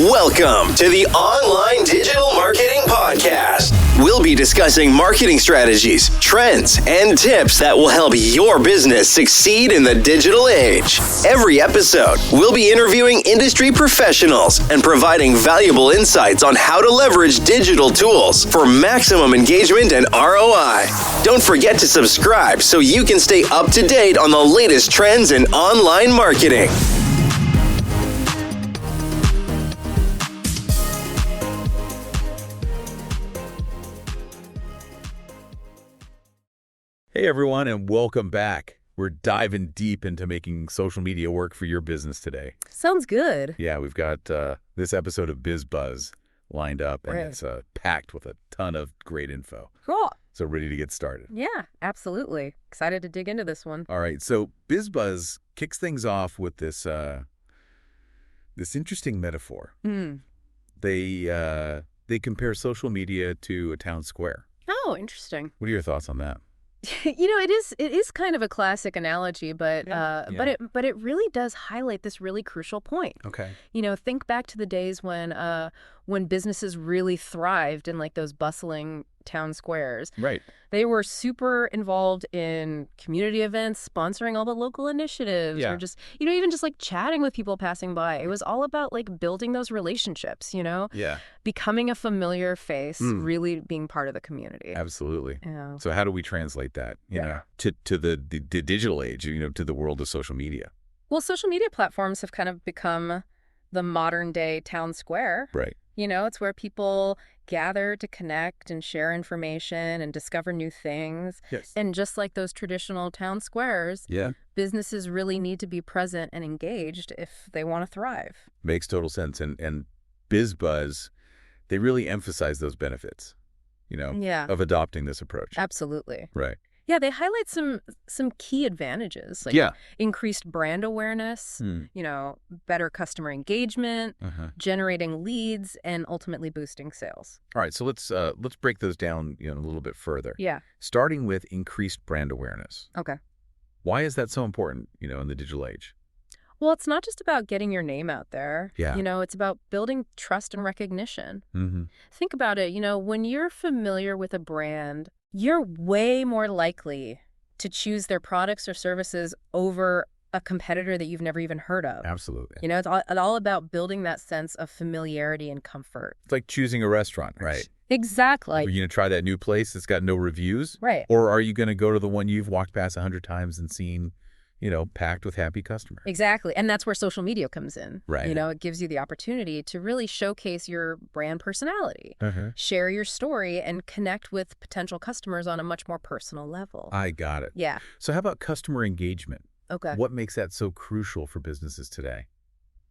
Welcome to the Online Digital Marketing Podcast. We'll be discussing marketing strategies, trends, and tips that will help your business succeed in the digital age. Every episode, we'll be interviewing industry professionals and providing valuable insights on how to leverage digital tools for maximum engagement and ROI. Don't forget to subscribe so you can stay up to date on the latest trends in online marketing. Hey everyone, and welcome back. We're diving deep into making social media work for your business today. Sounds good. Yeah, we've got this episode of Biz Buzz lined up, and it's packed with a ton of great info. Cool. So ready to get started. Yeah, absolutely. Excited to dig into this one. All right, so Biz Buzz kicks things off with this interesting metaphor. They compare social media to a town square. Oh, interesting. What are your thoughts on that? It is kind of a classic analogy, but but it really does highlight this really crucial point. Okay. Think back to the days when businesses really thrived in like those bustling town squares. Right. They were super involved in community events, sponsoring all the local initiatives, or just, even just like chatting with people passing by. It was all about like building those relationships, Yeah. becoming a familiar face, really being part of the community. Absolutely. Yeah. So how do we translate that, to the digital age, to the world of social media? Well, social media platforms have kind of become the modern day town square. Right. It's where people gather to connect and share information and discover new things. Yes. And just like those traditional town squares, businesses really need to be present and engaged if they want to thrive. Makes total sense. And Biz Buzz, they really emphasize those benefits, of adopting this approach. Absolutely. Right. Yeah, they highlight some key advantages, like increased brand awareness, better customer engagement, generating leads, and ultimately boosting sales. All right, so let's break those down, a little bit further. Yeah. Starting with increased brand awareness. Okay. Why is that so important, in the digital age? Well, it's not just about getting your name out there. Yeah. It's about building trust and recognition. Mm-hmm. Think about it. When you're familiar with a brand, you're way more likely to choose their products or services over a competitor that you've never even heard of. Absolutely. It's all about building that sense of familiarity and comfort. It's like choosing a restaurant, right? Exactly. Are you going to try that new place that's got no reviews? Right. Or are you going to go to the one you've walked past 100 times and seen, packed with happy customers? Exactly. And that's where social media comes in. Right. It gives you the opportunity to really showcase your brand personality, share your story, and connect with potential customers on a much more personal level. I got it. Yeah. So how about customer engagement? Okay. What makes that so crucial for businesses today?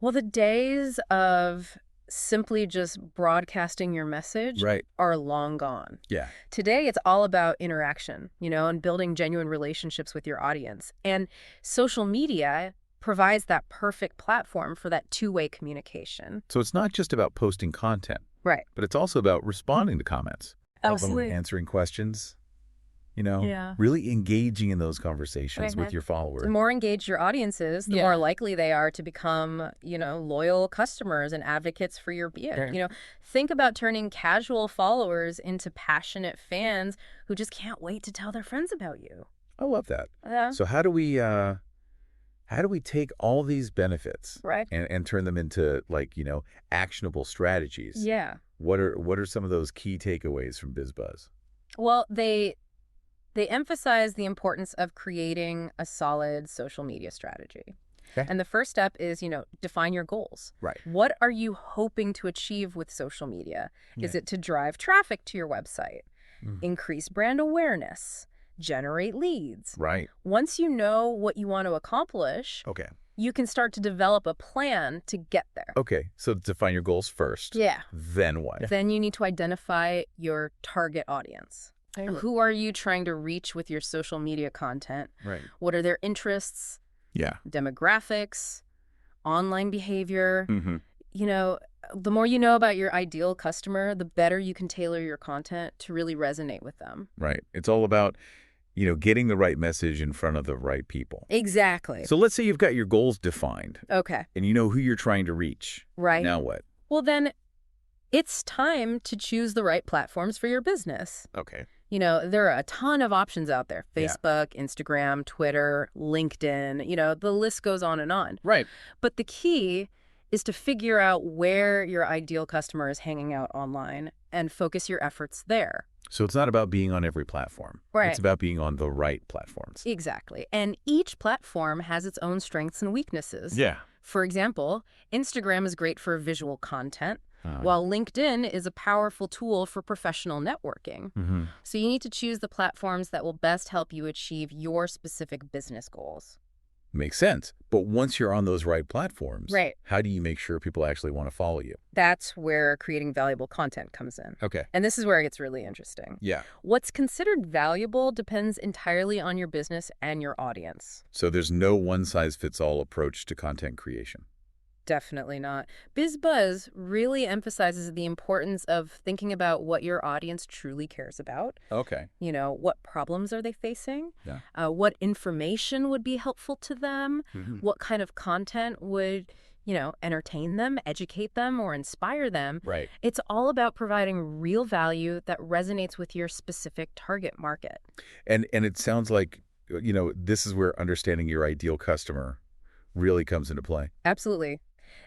Well, the days of simply just broadcasting your message are long gone. Yeah. Today, it's all about interaction, and building genuine relationships with your audience. And social media provides that perfect platform for that two-way communication. So it's not just about posting content. Right. But it's also about responding to comments. Absolutely. Answering questions. Really engaging in those conversations with your followers. The more engaged your audience is, the more likely they are to become, loyal customers and advocates for your brand. Think about turning casual followers into passionate fans who just can't wait to tell their friends about you. I love that. Yeah. So how do we take all these benefits and turn them into actionable strategies? Yeah. What are some of those key takeaways from Biz Buzz? Well, they emphasize the importance of creating a solid social media strategy. Okay. And the first step is, define your goals. Right. What are you hoping to achieve with social media? Is it to drive traffic to your website, increase brand awareness, generate leads? Right. Once you know what you want to accomplish, you can start to develop a plan to get there. Okay. So define your goals first. Yeah. Then what? Then you need to identify your target audience. Who are you trying to reach with your social media content? Right. What are their interests? Yeah. Demographics, online behavior. The more you know about your ideal customer, the better you can tailor your content to really resonate with them. Right. It's all about, getting the right message in front of the right people. Exactly. So let's say you've got your goals defined. Okay. And you know who you're trying to reach. Right. Now what? Well, then it's time to choose the right platforms for your business. Okay. There are a ton of options out there. Facebook, Instagram, Twitter, LinkedIn, the list goes on and on. Right. But the key is to figure out where your ideal customer is hanging out online and focus your efforts there. So it's not about being on every platform. Right. It's about being on the right platforms. Exactly. And each platform has its own strengths and weaknesses. Yeah. For example, Instagram is great for visual content, while LinkedIn is a powerful tool for professional networking. Mm-hmm. So you need to choose the platforms that will best help you achieve your specific business goals. Makes sense. But once you're on those right platforms, right, how do you make sure people actually want to follow you? That's where creating valuable content comes in. Okay. And this is where it gets really interesting. Yeah. What's considered valuable depends entirely on your business and your audience. So there's no one-size-fits-all approach to content creation. Definitely not. BizBuzz really emphasizes the importance of thinking about what your audience truly cares about. Okay. What problems are they facing? Yeah. What information would be helpful to them? Mm-hmm. What kind of content would, entertain them, educate them, or inspire them? Right. It's all about providing real value that resonates with your specific target market. And it sounds like, this is where understanding your ideal customer really comes into play. Absolutely.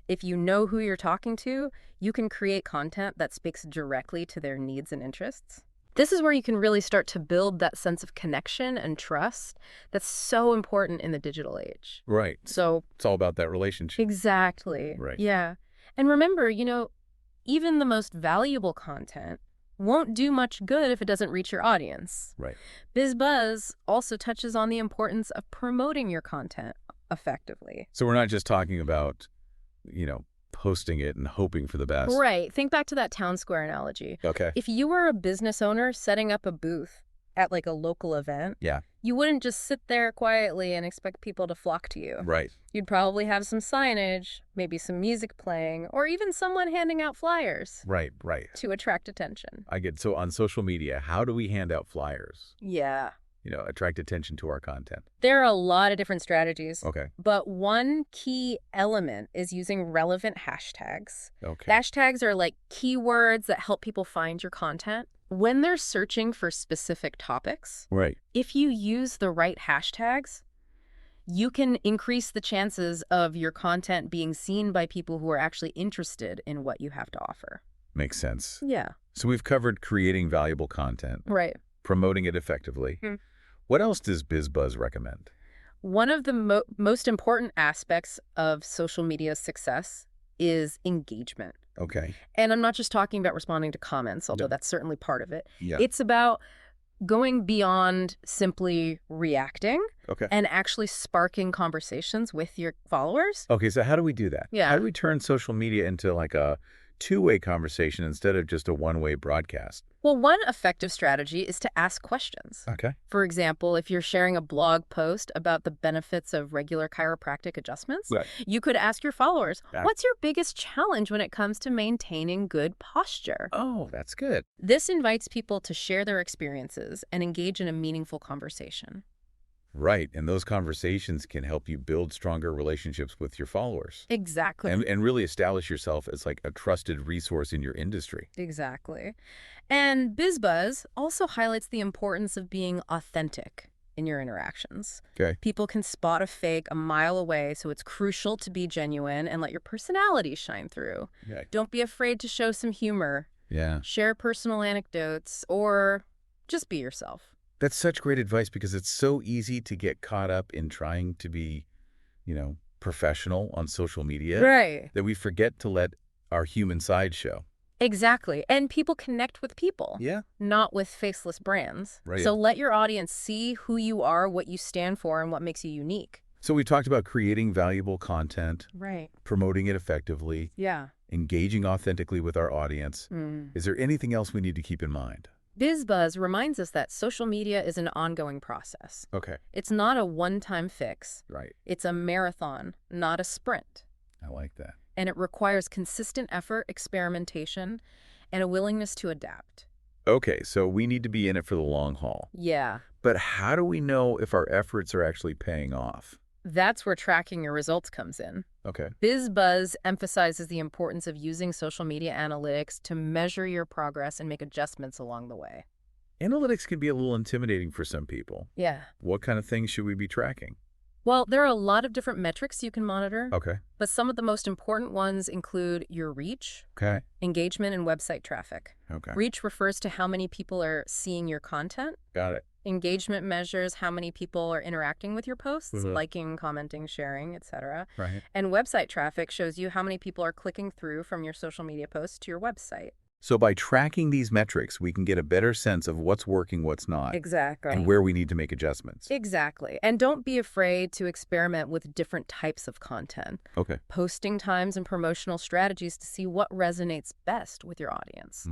If you know who you're talking to, you can create content that speaks directly to their needs and interests. This is where you can really start to build that sense of connection and trust that's so important in the digital age. Right. So it's all about that relationship. Exactly. Right. Yeah. And remember, even the most valuable content won't do much good if it doesn't reach your audience. Right. BizBuzz also touches on the importance of promoting your content effectively. So we're not just talking about posting it and hoping for the best. Right. Think back to that town square analogy. Okay. If you were a business owner setting up a booth at a local event, you wouldn't just sit there quietly and expect people to flock to you. Right. You'd probably have some signage, maybe some music playing, or even someone handing out flyers. Right. To attract attention. I get. So on social media, how do we hand out flyers? Yeah. Attract attention to our content? There are a lot of different strategies. Okay. But one key element is using relevant hashtags. Okay. Hashtags are keywords that help people find your content. When they're searching for specific topics, right, if you use the right hashtags, you can increase the chances of your content being seen by people who are actually interested in what you have to offer. Makes sense. Yeah. So we've covered creating valuable content. Right. Promoting it effectively. What else does BizBuzz recommend? One of the most important aspects of social media success is engagement. Okay. And I'm not just talking about responding to comments, although that's certainly part of it. Yeah. It's about going beyond simply reacting and actually sparking conversations with your followers. Okay, so how do we do that? Yeah. How do we turn social media into a two-way conversation instead of just a one-way broadcast? Well, one effective strategy is to ask questions. Okay. For example, if you're sharing a blog post about the benefits of regular chiropractic adjustments, you could ask your followers, what's your biggest challenge when it comes to maintaining good posture? Oh, that's good. This invites people to share their experiences and engage in a meaningful conversation. Right, and those conversations can help you build stronger relationships with your followers. Exactly. And really establish yourself as a trusted resource in your industry. Exactly. And BizBuzz also highlights the importance of being authentic in your interactions. Okay. People can spot a fake a mile away, so it's crucial to be genuine and let your personality shine through. Okay. Don't be afraid to show some humor. Yeah. Share personal anecdotes or just be yourself. That's such great advice because it's so easy to get caught up in trying to be, professional on social media. Right. That we forget to let our human side show. Exactly. And people connect with people. Yeah. Not with faceless brands. Right. So let your audience see who you are, what you stand for, and what makes you unique. So we talked about creating valuable content. Right. Promoting it effectively. Yeah. Engaging authentically with our audience. Is there anything else we need to keep in mind? BizBuzz reminds us that social media is an ongoing process. Okay. It's not a one-time fix. Right. It's a marathon, not a sprint. I like that. And it requires consistent effort, experimentation, and a willingness to adapt. Okay, so we need to be in it for the long haul. Yeah. But how do we know if our efforts are actually paying off? That's where tracking your results comes in. Okay. BizBuzz emphasizes the importance of using social media analytics to measure your progress and make adjustments along the way. Analytics can be a little intimidating for some people. Yeah. What kind of things should we be tracking? Well, there are a lot of different metrics you can monitor. Okay. But some of the most important ones include your reach, Okay. engagement, and website traffic. Okay. Reach refers to how many people are seeing your content. Got it. Engagement measures how many people are interacting with your posts, liking, commenting, sharing, etc. Right. And website traffic shows you how many people are clicking through from your social media posts to your website. So by tracking these metrics, we can get a better sense of what's working, what's not. Exactly. And where we need to make adjustments. Exactly. And don't be afraid to experiment with different types of content. Okay. Posting times and promotional strategies to see what resonates best with your audience.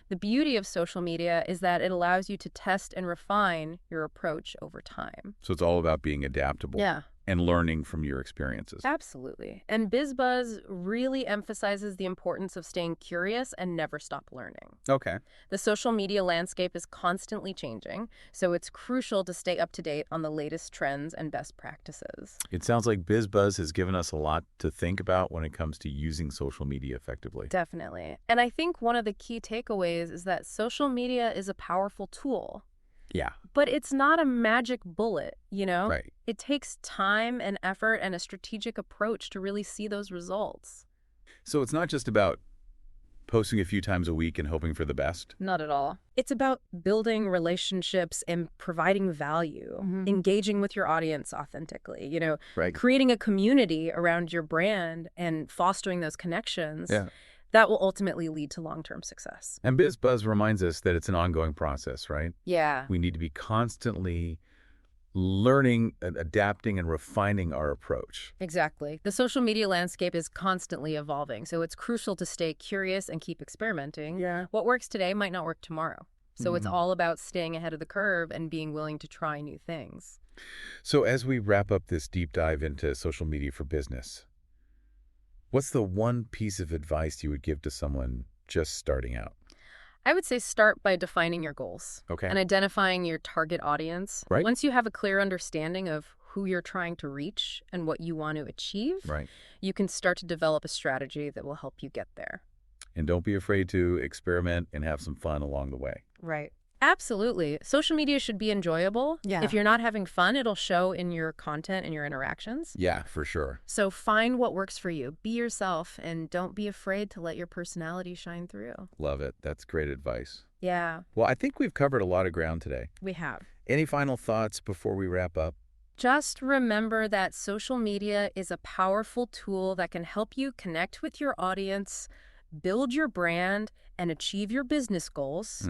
The beauty of social media is that it allows you to test and refine your approach over time. So it's all about being adaptable. Yeah. And learning from your experiences. Absolutely. And BizBuzz really emphasizes the importance of staying curious and never stop learning. Okay. The social media landscape is constantly changing, so it's crucial to stay up to date on the latest trends and best practices. It sounds like BizBuzz has given us a lot to think about when it comes to using social media effectively. Definitely. And I think one of the key takeaways is that social media is a powerful tool. Yeah. But it's not a magic bullet, you know? Right. It takes time and effort and a strategic approach to really see those results. So it's not just about posting a few times a week and hoping for the best? Not at all. It's about building relationships and providing value, engaging with your audience authentically, you know, creating a community around your brand and fostering those connections. Yeah. That will ultimately lead to long-term success. And BizBuzz reminds us that it's an ongoing process, right? Yeah. We need to be constantly learning, adapting, and refining our approach. Exactly. The social media landscape is constantly evolving, so it's crucial to stay curious and keep experimenting. Yeah. What works today might not work tomorrow. So it's all about staying ahead of the curve and being willing to try new things. So as we wrap up this deep dive into social media for business, what's the one piece of advice you would give to someone just starting out? I would say start by defining your goals and identifying your target audience. Right. Once you have a clear understanding of who you're trying to reach and what you want to achieve, you can start to develop a strategy that will help you get there. And don't be afraid to experiment and have some fun along the way. Right. Absolutely. Social media should be enjoyable. Yeah. If you're not having fun, it'll show in your content and your interactions. Yeah, for sure. So find what works for you. Be yourself and don't be afraid to let your personality shine through. Love it. That's great advice. Yeah. Well, I think we've covered a lot of ground today. We have. Any final thoughts before we wrap up? Just remember that social media is a powerful tool that can help you connect with your audience, build your brand, and achieve your business goals.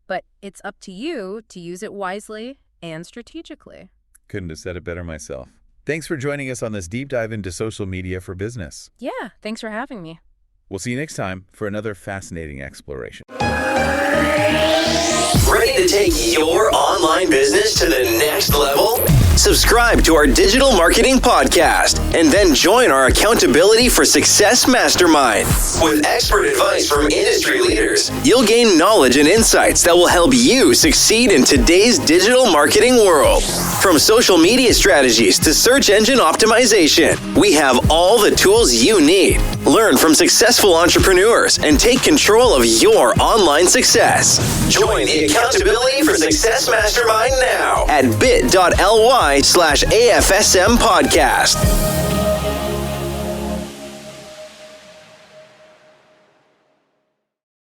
But it's up to you to use it wisely and strategically. Couldn't have said it better myself. Thanks for joining us on this deep dive into social media for business. Yeah, thanks for having me. We'll see you next time for another fascinating exploration. Ready to take your online business to the next level? Subscribe to our digital marketing podcast and then join our Accountability for Success Mastermind. With expert advice from industry leaders, you'll gain knowledge and insights that will help you succeed in today's digital marketing world. From social media strategies to search engine optimization, we have all the tools you need. Learn from successful entrepreneurs and take control of your online success. Join the Accountability for Success Mastermind now at bit.ly/AFSM podcast.